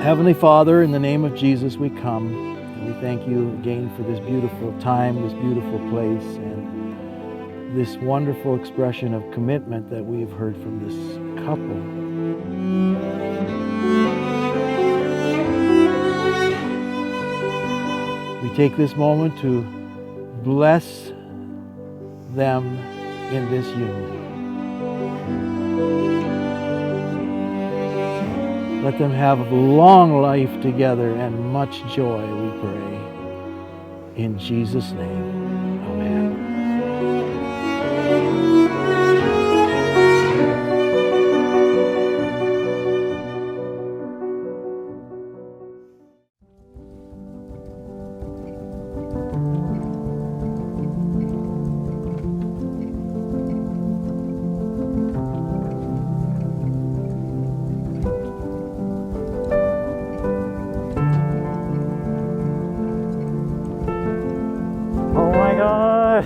Heavenly Father, in the name of Jesus we come, and we thank you again for this beautiful time, this beautiful place, and this wonderful expression of commitment that we have heard from this couple. We take this moment to bless them in this union. Let them have long life together and much joy, we pray. In Jesus' name, amen.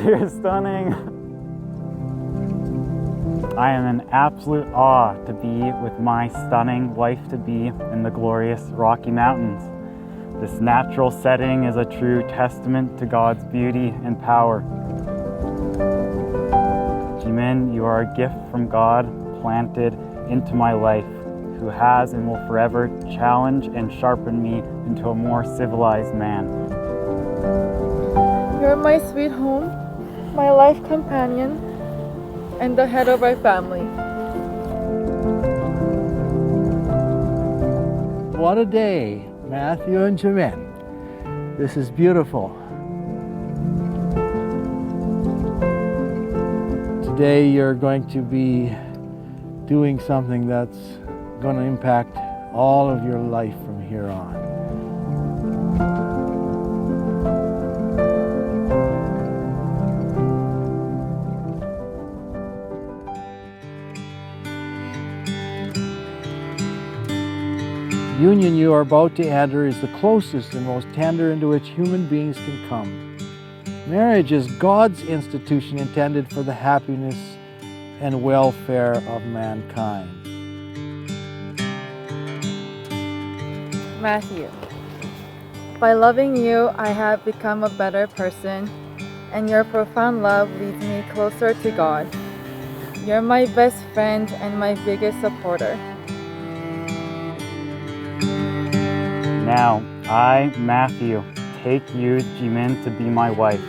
You're stunning. I am in absolute awe to be with my stunning wife-to-be in the glorious Rocky Mountains. This natural setting is a true testament to God's beauty and power. Jimin, you are a gift from God planted into my life, who has and will forever challenge and sharpen me into a more civilized man. You're my sweet home, my life companion, and the head of our family. What a day, Matthew and Jimin. This is beautiful. Today you're going to be doing something that's going to impact all of your life from here on. The union you are about to enter is the closest and most tender into which human beings can come. Marriage is God's institution intended for the happiness and welfare of mankind. Matthew, by loving you, I have become a better person, and your profound love leads me closer to God. You're my best friend and my biggest supporter. Now, I, Matthew, take you, Jimin, to be my wife.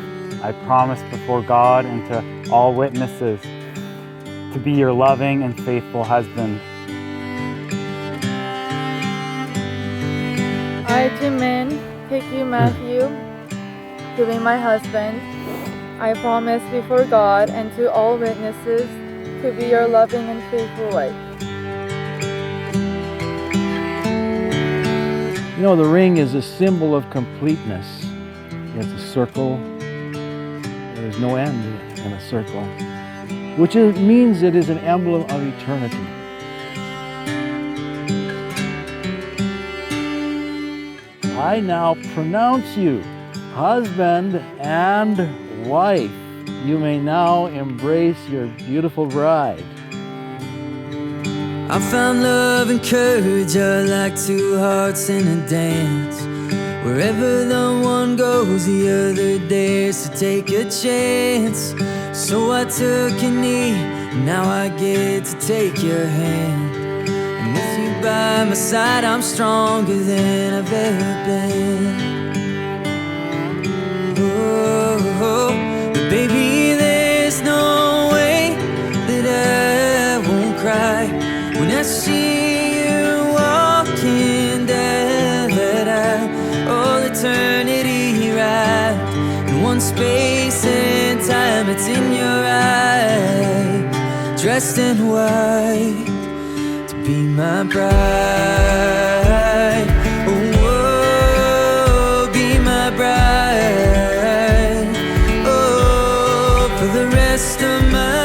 I promise before God and to all witnesses to be your loving and faithful husband. I, Jimin, take you, Matthew, to be my husband. I promise before God and to all witnesses to be your loving and faithful wife. You know, the ring is a symbol of completeness. It's a circle. There is no end in a circle, which means it is an emblem of eternity. I now pronounce you husband and wife. You may now embrace your beautiful bride. I found love and courage are like two hearts in a dance. Wherever the one goes, the other dares to take a chance. So I took a knee, now I get to take your hand. And with you by my side, I'm stronger than I've ever been. Oh, but baby, there's no way that I won't cry when I see you walking down that aisle. All eternity wrapped in one space and time. It's in your eyes, dressed in white, to be my bride. Oh, be my bride. Oh, for the rest of my